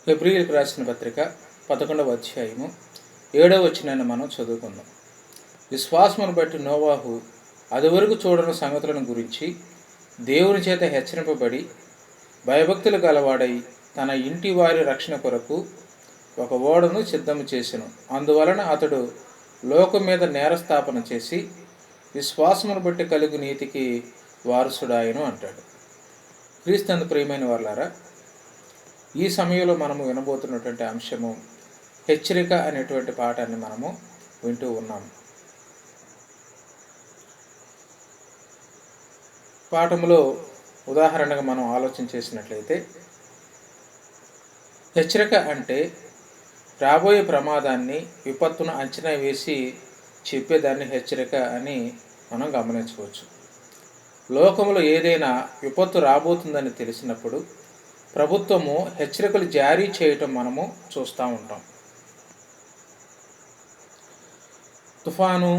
ఫిబ్రవరికి రాసిన పత్రిక 11వ అధ్యాయము 7వ వచనాన్ని మనం చదువుకుందాం. విశ్వాసమును బట్టి నోవాహు అదివరకు చూడని సంగతులను గురించి దేవుని చేత హెచ్చరింపబడి భయభక్తులు గలవాడై తన ఇంటి వారి రక్షణ కొరకు ఒక ఓడను సిద్ధము చేసెను. అందువలన అతడు లోకం మీద నేరస్థాపన చేసి విశ్వాసమును బట్టి కలుగు నీతికి వారసుడాయను అంటాడు. క్రీస్తు ప్రియమైన వారలారా, ఈ సమయంలో మనము వినబోతున్నటువంటి అంశము హెచ్చరిక అనేటువంటి పాఠాన్ని మనము వింటూ ఉన్నాము. పాఠములో ఉదాహరణగా మనం ఆలోచన చేసినట్లయితే, హెచ్చరిక అంటే రాబోయే ప్రమాదాన్ని, విపత్తును అంచనా వేసి చెప్పేదాన్ని హెచ్చరిక అని మనం గమనించవచ్చు. లోకంలో ఏదైనా విపత్తు రాబోతుందని తెలిసినప్పుడు ప్రభుత్వము హెచ్చరికలు జారీ చేయటం మనము చూస్తూ ఉంటాం. తుఫాను,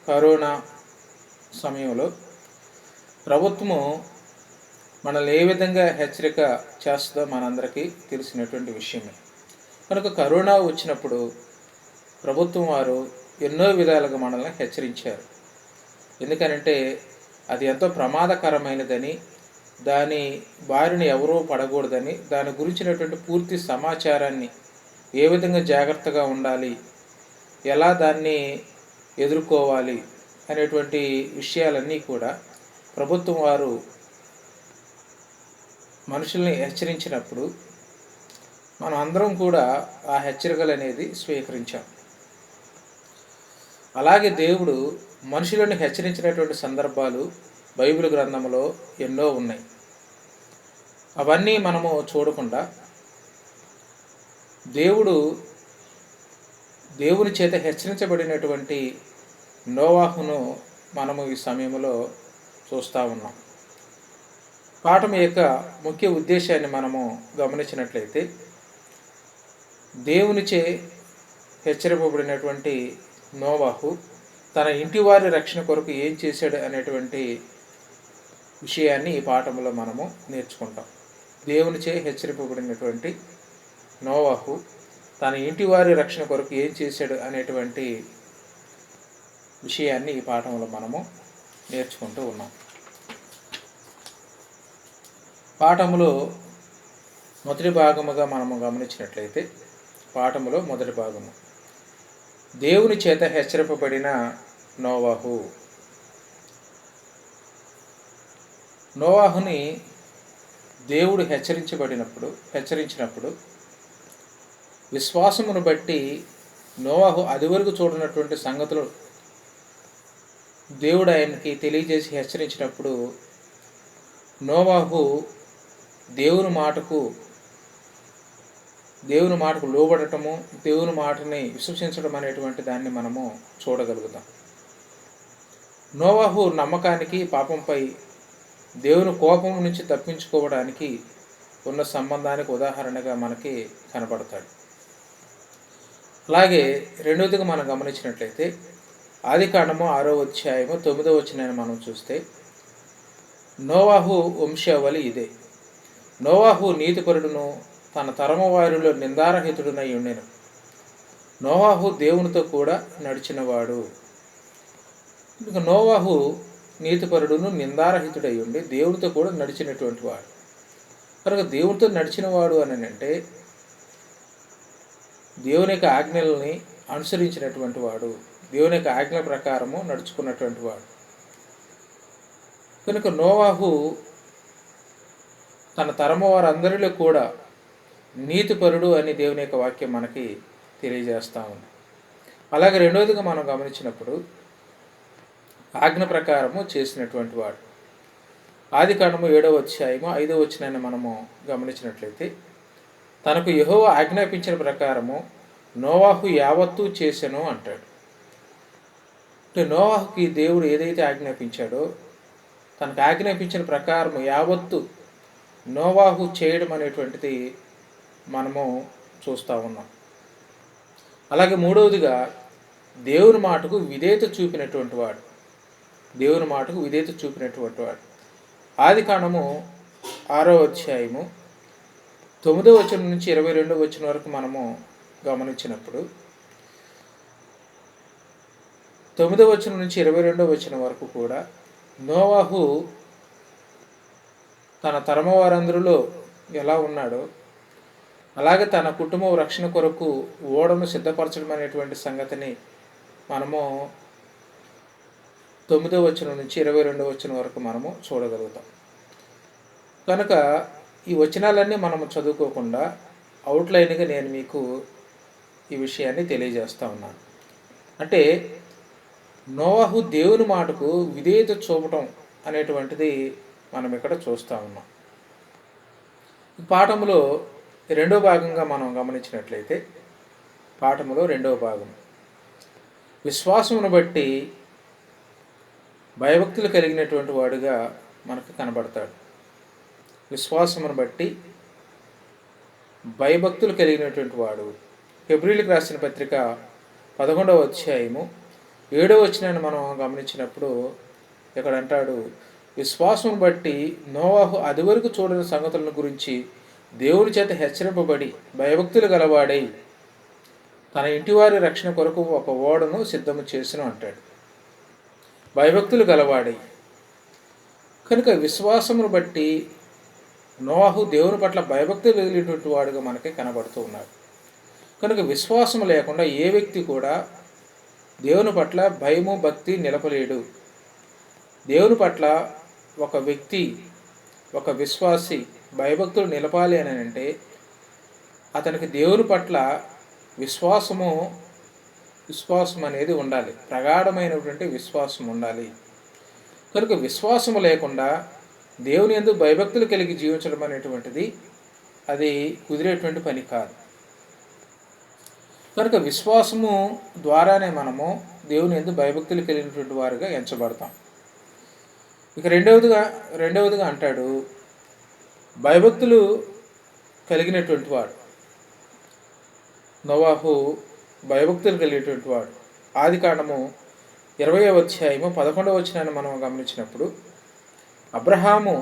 కరోనా సమయంలో ప్రభుత్వము మనల్ని ఏ విధంగా హెచ్చరిక చేస్తుందో మనందరికీ తెలిసినటువంటి విషయమే. కనుక కరోనా వచ్చినప్పుడు ప్రభుత్వం వారు ఎన్నో విధాలుగా మనల్ని హెచ్చరించారు. ఎందుకనంటే అది ఎంతో ప్రమాదకరమైనదని, దాని బారిన ఎవరూ పడకూడదని, దాని గురించినటువంటి పూర్తి సమాచారాన్ని, ఏ విధంగా జాగ్రత్తగా ఉండాలి, ఎలా దాన్ని ఎదుర్కోవాలి అనేటువంటి విషయాలన్నీ కూడా ప్రభుత్వం వారు మనుషుల్ని హెచ్చరించినప్పుడు మనం అందరం కూడా ఆ హెచ్చరికలు అనేది స్వీకరించాం. అలాగే దేవుడు మనుషులను హెచ్చరించినటువంటి సందర్భాలు బైబిల్ గ్రంథంలో ఎన్నో ఉన్నాయి. అవన్నీ మనము చూడకుండా దేవుని చేత హెచ్చరించబడినటువంటి నోవాహును మనము ఈ సమయంలో చూస్తూ ఉన్నాం. పాఠం యొక్క ముఖ్య ఉద్దేశాన్ని మనము గమనించినట్లయితే, దేవునిచే హెచ్చరింపబడినటువంటి నోవాహు తన ఇంటి వారి రక్షణ కొరకు ఏం చేశాడు అనేటువంటి విషయాన్ని ఈ పాఠంలో మనము నేర్చుకుంటాం. దేవునిచే హెచ్చరింపబడినటువంటి నోవాహు తన ఇంటి వారి రక్షణ కొరకు ఏం చేశాడు అనేటువంటి విషయాన్ని ఈ పాఠంలో మనము నేర్చుకుంటూ ఉన్నాం. పాఠములో మొదటి భాగముగా మనము గమనించినట్లయితే, పాఠములో మొదటి భాగము దేవుని చేత హెచ్చరింపబడిన నోవాహు. నోవాహుని దేవుడు హెచ్చరించినప్పుడు విశ్వాసమును బట్టి నోవాహు అదివరకు చూడనటువంటి సంగతులు దేవుడు ఆయనకి తెలియజేసి హెచ్చరించినప్పుడు నోవాహు దేవుని మాటకు లోబడటము, దేవుని మాటని విశ్వసించడం అనేటువంటి దాన్ని మనము చూడగలుగుతాం. నోవాహు నమ్మకానికి, పాపంపై దేవుని కోపం నుంచి తప్పించుకోవడానికి ఉన్న సంబంధానికి ఉదాహరణగా మనకి కనబడతాడు. అలాగే రెండవదిగా మనం గమనించినట్లయితే, ఆదికాండము 6వ అధ్యాయము 9వ వచనాన్ని మనం చూస్తే, నోవాహు వంశావళి ఇదే. నోవాహు నీతిపరుడును తన తరము వారిలో నిందారహితుడునై ఉండెను. నోవాహు దేవునితో కూడా నడిచినవాడు. ఇక నోవాహు నీతిపరుడును నిందారహితుడై ఉండి దేవునితో కూడా నడిచినటువంటి వాడు. కనుక దేవునితో నడిచినవాడు అని అంటే దేవుని యొక్క ఆజ్ఞల్ని అనుసరించినటువంటి వాడు, దేవుని యొక్క ఆజ్ఞల ప్రకారము నడుచుకున్నటువంటి వాడు. కనుక నోవాహు తన తరము వారందరిలో కూడా నీతిపరుడు అని దేవుని యొక్క వాక్యం మనకి తెలియజేస్తూ ఉంది. అలాగే రెండవదిగా మనం గమనించినప్పుడు ఆజ్ఞ ప్రకారము చేసినటువంటి వాడు. ఆదికాండము 7వ అధ్యాయము 5వ వచనాన్ని మనము గమనించినట్లయితే, తనకు యెహోవా ఆజ్ఞాపించిన ప్రకారము నోవాహు యావత్తూ చేసెను అంటాడు. అంటే నోవాహుకి దేవుడు ఏదైతే ఆజ్ఞాపించాడో, తనకు ఆజ్ఞాపించిన ప్రకారము యావత్తు నోవాహు చేయడం అనేటువంటిది మనము చూస్తూ ఉన్నాం. అలాగే మూడవదిగా దేవుని మాటకు విధేయత చూపినటువంటి వాడు. ఆదికాండము 6వ అధ్యాయము 9వ వచనం నుంచి 22వ వచనం వరకు మనము గమనించినప్పుడు 9వ వచనం నుంచి 22వ వచనం వరకు కూడా నోవాహు తన తరమ వారందరిలో ఎలా ఉన్నాడో అలాగే తన కుటుంబం రక్షణ కొరకు ఓడను సిద్ధపరచడం అనేటువంటి సంగతిని మనము 9వ వచనం నుంచి 22వ వచనం వరకు మనము చూడగలుగుతాం. కనుక ఈ వచనాలన్నీ మనము చదువుకోకుండా అవుట్లైన్గా నేను మీకు ఈ విషయాన్ని తెలియజేస్తూ ఉన్నాను. అంటే నోవాహు దేవుని మాటకు విధేయత చూపటం అనేటువంటిది మనం ఇక్కడ చూస్తూ ఉన్నాం. ఈ పాఠములో రెండో భాగంగా మనం గమనించినట్లయితే పాఠములో రెండవ భాగం విశ్వాసమును బట్టి భయభక్తులు కలిగినటువంటి వాడుగా మనకు కనబడతాడు. విశ్వాసమును బట్టి భయభక్తులు కలిగినటువంటి వాడు. హెబ్రీయులకు రాసిన పత్రిక 11వ అధ్యాయము 7వ వచనాన్ని మనం గమనించినప్పుడు ఇక్కడ అంటాడు, విశ్వాసమును బట్టి నోవాహు అది వరకు చూడని సంగతులను గురించి దేవుని చేత హెచ్చరింపబడి భయభక్తులు గలవాడై తన ఇంటివారి రక్షణ కొరకు ఒక ఓడను సిద్ధము చేసిన అంటాడు. భయభక్తులు గలవాడై కనుక విశ్వాసమును బట్టి నోవాహు దేవుని పట్ల భయభక్తులు కలిగినటువంటి వాడుగా మనకి కనబడుతూ ఉన్నాడు. కనుక విశ్వాసం లేకుండా ఏ వ్యక్తి కూడా దేవుని పట్ల భయము భక్తి నిలపలేడు. దేవుని పట్ల ఒక వ్యక్తి ఒక విశ్వాసి భయభక్తులు నిలపాలి అని అంటే అతనికి దేవుని పట్ల విశ్వాసం అనేది ఉండాలి. ప్రగాఢమైనటువంటి విశ్వాసం ఉండాలి. కనుక విశ్వాసము లేకుండా దేవుని యందు భయభక్తులు కలిగి జీవించడం అనేటువంటిది అది కుదిరేటువంటి పని కాదు. కనుక విశ్వాసము ద్వారానే మనము దేవుని యందు భయభక్తులు కలిగినటువంటి వారుగా ఎంచబడతాం. ఇక రెండవదిగా అంటాడు, భయభక్తులు కలిగినటువంటి వాడు నోవాహు భయభక్తులు కలిగినటువంటి వాడు. ఆదికాండము 20వ అధ్యాయము 11వ వచనాన్ని మనం గమనించినప్పుడు అబ్రహాము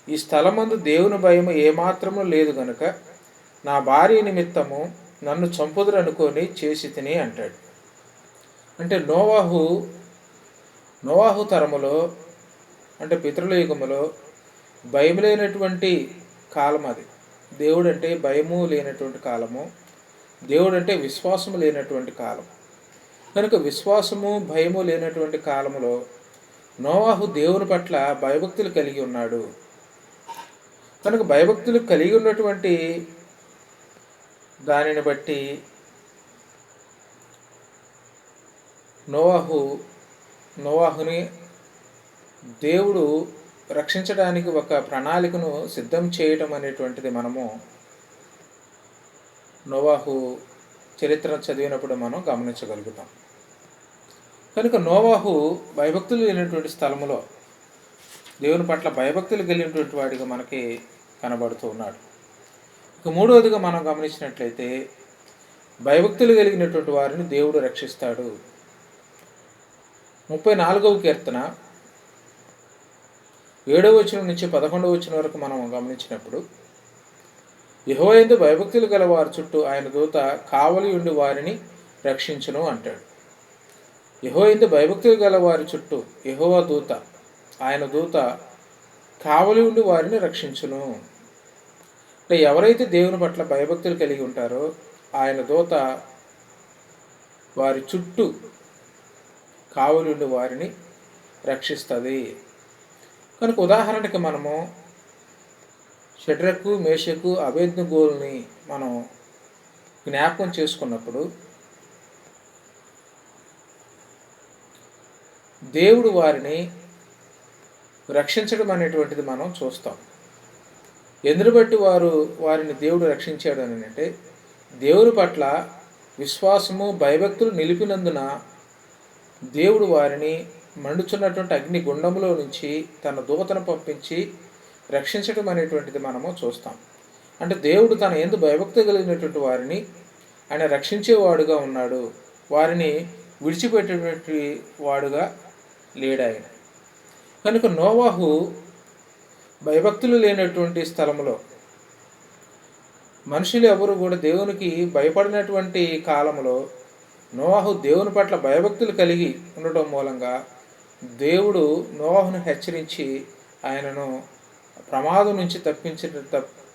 ఈ స్థలమందు దేవుని భయము ఏమాత్రము లేదు గనుక నా భార్య నిమిత్తము నన్ను చంపుదురు అనుకొని చేసి తిని అంటాడు. అంటే నోవాహు తరములో అంటే పితరుల యుగములో భయం లేనటువంటి కాలం అది. దేవుడు అంటే భయము లేనటువంటి కాలము, దేవుడు అంటే విశ్వాసము లేనటువంటి కాలం. కనుక విశ్వాసము భయము లేనటువంటి కాలంలో నోవాహు దేవుని పట్ల భయభక్తులు కలిగి ఉన్నాడు. కనుక భయభక్తులు కలిగి ఉన్నటువంటి దానిని బట్టి నోవాహుని దేవుడు రక్షించడానికి ఒక ప్రణాళికను సిద్ధం చేయటం అనేటువంటిది మనము నోవాహు చరిత్ర చదివినప్పుడు మనం గమనించగలుగుతాం. కనుక నోవాహు భయభక్తులు లేనటువంటి స్థలములో దేవుని పట్ల భయభక్తులు కలిగినటువంటి వాడిగా మనకి కనబడుతూ ఉన్నాడు. ఇక మూడవదిగా మనం గమనించినట్లయితే భయభక్తులు కలిగినటువంటి వారిని దేవుడు రక్షిస్తాడు. 34వ కీర్తన 7వ వచనం నుంచి 11వ వచనం వరకు మనం గమనించినప్పుడు యెహోవా యందు భయభక్తులు గల వారి చుట్టూ ఆయన దూత కావలి ఉండి వారిని రక్షించును అంటాడు. యెహోవా యందు భయభక్తులు గల వారి చుట్టూ యెహోవా దూత ఆయన దూత కావలి ఉండి వారిని రక్షించును. అంటే ఎవరైతే దేవుని పట్ల భయభక్తులు కలిగి ఉంటారో ఆయన దూత వారి చుట్టూ కావలి ఉండి వారిని రక్షిస్తుంది. కనుక ఉదాహరణకి మనము షడ్రకు మేషకు అబేద్నెగోల్ని మనం జ్ఞాపకం చేసుకున్నప్పుడు దేవుడు వారిని రక్షించడం అనేటువంటిది మనం చూస్తాం. ఎందుని బట్టి వారిని దేవుడు రక్షించాడు అని అంటే దేవుని పట్ల విశ్వాసము భయభక్తులు నిలిపినందున దేవుడు వారిని మండుచున్నటువంటి అగ్ని గుండంలో నుంచి తన దూతను పంపించి రక్షించడం అనేటువంటిది మనము చూస్తాం. అంటే దేవుడు తన యందు భయభక్తి కలిగినటువంటి వారిని ఆయన రక్షించేవాడుగా ఉన్నాడు. వారిని విడిచిపెట్టేటువంటి వాడుగా లేడు ఆయన. కనుక నోవాహు భయభక్తులు లేనటువంటి స్థలంలో మనుషులు ఎవరు కూడా దేవునికి భయపడినటువంటి కాలంలో నోవాహు దేవుని పట్ల భయభక్తులు కలిగి ఉండటం మూలంగా దేవుడు నోవాహును హెచ్చరించి ఆయనను ప్రమాదం నుంచి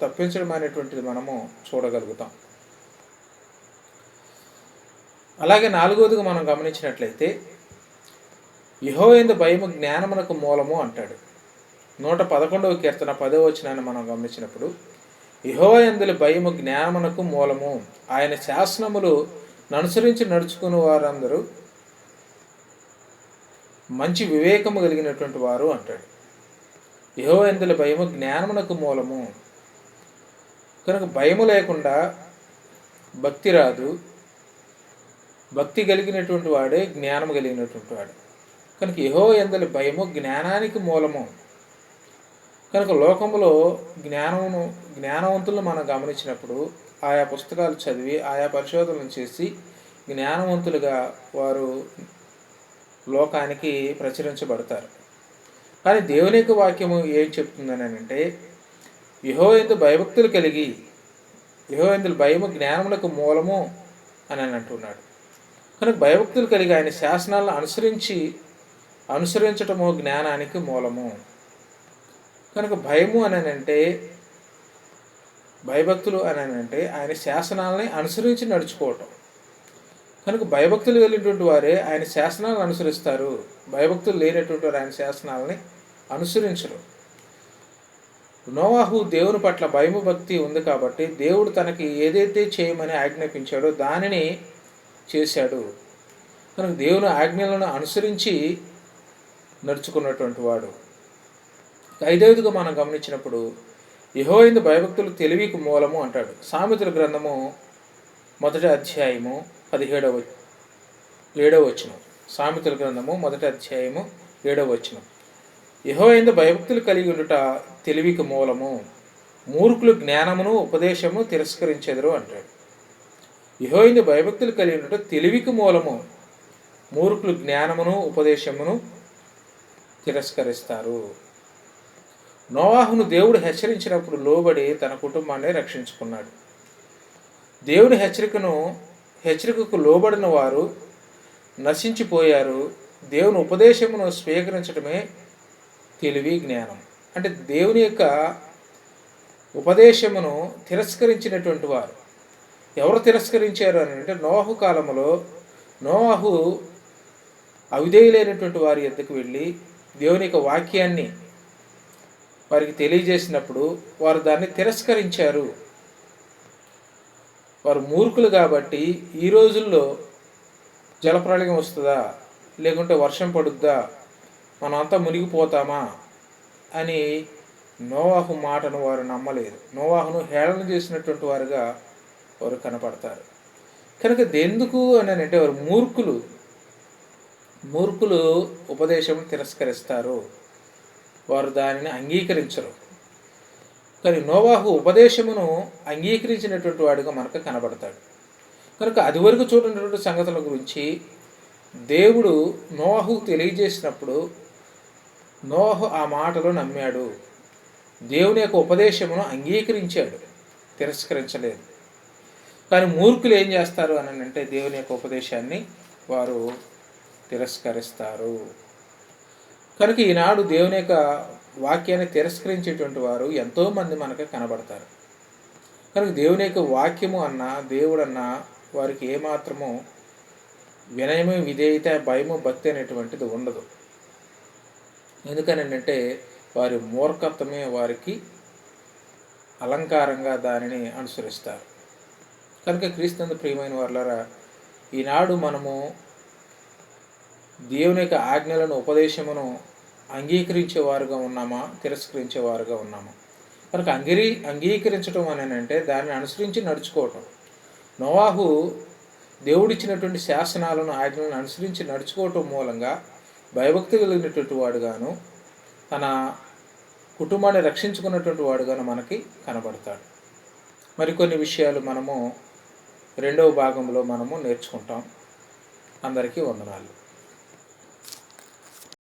తప్పించడం అనేటువంటిది మనము చూడగలుగుతాం. అలాగే నాలుగవదిగా మనం గమనించినట్లయితే యెహోవా యందు భయము జ్ఞానమునకు మూలము అంటాడు. 111వ కీర్తన 10వ వచనాన్ని మనం గమనించినప్పుడు యెహోవా యందు భయము జ్ఞానమునకు మూలము, ఆయన శాసనములు అనుసరించి నడుచుకుని వారందరూ మంచి వివేకము కలిగినటువంటి వారు అంటాడు. యెహోవా యందు భయము జ్ఞానమునకు మూలము. కనుక భయము లేకుండా భక్తి రాదు. భక్తి కలిగినటువంటి వాడే జ్ఞానం కలిగినటువంటి వాడు. కనుక యెహోవా యందు భయము జ్ఞానానికి మూలము. కనుక లోకములో జ్ఞానవంతులను మనం గమనించినప్పుడు ఆయా పుస్తకాలు చదివి ఆయా పరిశోధనలు చేసి జ్ఞానవంతులుగా వారు లోకానికి ప్రచురించబడతారు. కానీ దేవుని యొక్క వాక్యము ఏం చెప్తుందని అంటే యెహోవా యందు భయభక్తులు కలిగి యెహోవా యందు భయము జ్ఞానములకు మూలము అని అంటున్నాడు. కనుక భయభక్తులు కలిగి ఆయన శాసనాలను అనుసరించటము జ్ఞానానికి మూలము. కనుక భయము అని అంటే భయభక్తులు అని అంటే ఆయన శాసనాలని అనుసరించి నడుచుకోవటం. కనుక భయభక్తులు కలిగినటువంటి వారే ఆయన శాసనాలను అనుసరిస్తారు. భయభక్తులు లేనటువంటి వారు ఆయన శాసనాలని అనుసరించరు. నోవాహు దేవుని పట్ల భయము భక్తి ఉంది కాబట్టి దేవుడు తనకి ఏదైతే చేయమని ఆజ్ఞాపించాడో దానిని చేశాడు. కనుక దేవుని ఆజ్ఞలను అనుసరించి నడుచుకున్నటువంటి వాడు. ఐదవదిగా మనం గమనించినప్పుడు యెహోవా యందు భయభక్తులు తెలివికి మూలము అంటాడు. సామెతల గ్రంథము 1వ అధ్యాయము 7వ వచనం. సామెతల గ్రంథము 1వ అధ్యాయము 7వ వచనం. యెహోవా యందు భయభక్తులు కలిగి ఉండుట తెలివికి మూలము, మూర్ఖులు జ్ఞానమును ఉపదేశము తిరస్కరించెదరు అంటాడు. యెహోవా యందు భయభక్తులు కలిగి ఉండుట తెలివికి మూలము, మూర్ఖులు జ్ఞానమును ఉపదేశమును తిరస్కరిస్తారు. నోవాహును దేవుడు హెచ్చరించినప్పుడు లోబడి తన కుటుంబాన్ని రక్షించుకున్నాడు. దేవుని హెచ్చరికకు లోబడిన వారు నశించిపోయారు. దేవుని ఉపదేశమును స్వీకరించడమే తెలివి జ్ఞానం. అంటే దేవుని యొక్క ఉపదేశమును తిరస్కరించినటువంటి వారు ఎవరు తిరస్కరించారు అని అంటే నోవాహు కాలంలో నోవాహు అవిధేయులైనటువంటి వారి యొద్దకు వెళ్ళి దేవుని యొక్క వాక్యాన్ని వారికి తెలియజేసినప్పుడు వారు దాన్ని తిరస్కరించారు. వారు మూర్ఖులు కాబట్టి ఈ రోజుల్లో జలప్రళయం వస్తుందా, లేకుంటే వర్షం పడుద్దా, మనం అంతా మునిగిపోతామా అని నోవాహు మాటను వారు నమ్మలేదు. నోవాహును హేళన చేసినటువంటి వారుగా వారు కనపడతారు. కనుక ఎందుకు అని అంటే వారు మూర్ఖులు ఉపదేశం తిరస్కరిస్తారు, వారు దానిని అంగీకరించరు. కానీ నోవాహు ఉపదేశమును అంగీకరించినటువంటి వాడిగా మనకు కనబడతాడు. కనుక అది వరకు చూడనటువంటి సంగతుల గురించి దేవుడు నోవాహు తెలియజేసినప్పుడు నోవాహు ఆ మాటలు నమ్మాడు. దేవుని యొక్క ఉపదేశమును అంగీకరించాడు, తిరస్కరించలేదు. కానీ మూర్ఖులు ఏం చేస్తారు అని అంటే దేవుని యొక్క ఉపదేశాన్ని వారు తిరస్కరిస్తారు. కనుక ఈనాడు దేవుని యొక్క వాక్యాన్ని తిరస్కరించేటువంటి వారు ఎంతోమంది మనకు కనబడతారు. కనుక దేవుని యొక్క వాక్యము అన్నా దేవుడన్నా వారికి ఏమాత్రము వినయము, విధేయత, భయము, భక్తి అనేటువంటిది ఉండదు. ఎందుకనంటే వారి మూర్ఖత్వమే వారికి అలంకారంగా దానిని అనుసరిస్తారు. కనుక క్రీస్తునందు ప్రియమైన వారులారా, ఈనాడు మనము దేవుని యొక్క ఆజ్ఞలను ఉపదేశమును అంగీకరించేవారుగా ఉన్నామా, తిరస్కరించేవారుగా ఉన్నామా? కనుక అంగీకరించడం అని అంటే దాన్ని అనుసరించి నడుచుకోవటం. నోవాహు దేవుడిచ్చినటువంటి శాసనాలను ఆజ్ఞలను అనుసరించి నడుచుకోవటం మూలంగా భయభక్తి కలిగినటువంటి వాడుగాను తన కుటుంబాన్ని రక్షించుకున్నటువంటి వాడుగాను మనకి కనబడతాడు. మరికొన్ని విషయాలు మనము 2వ భాగంలో మనము నేర్చుకుంటాం. అందరికీ వందనాలు.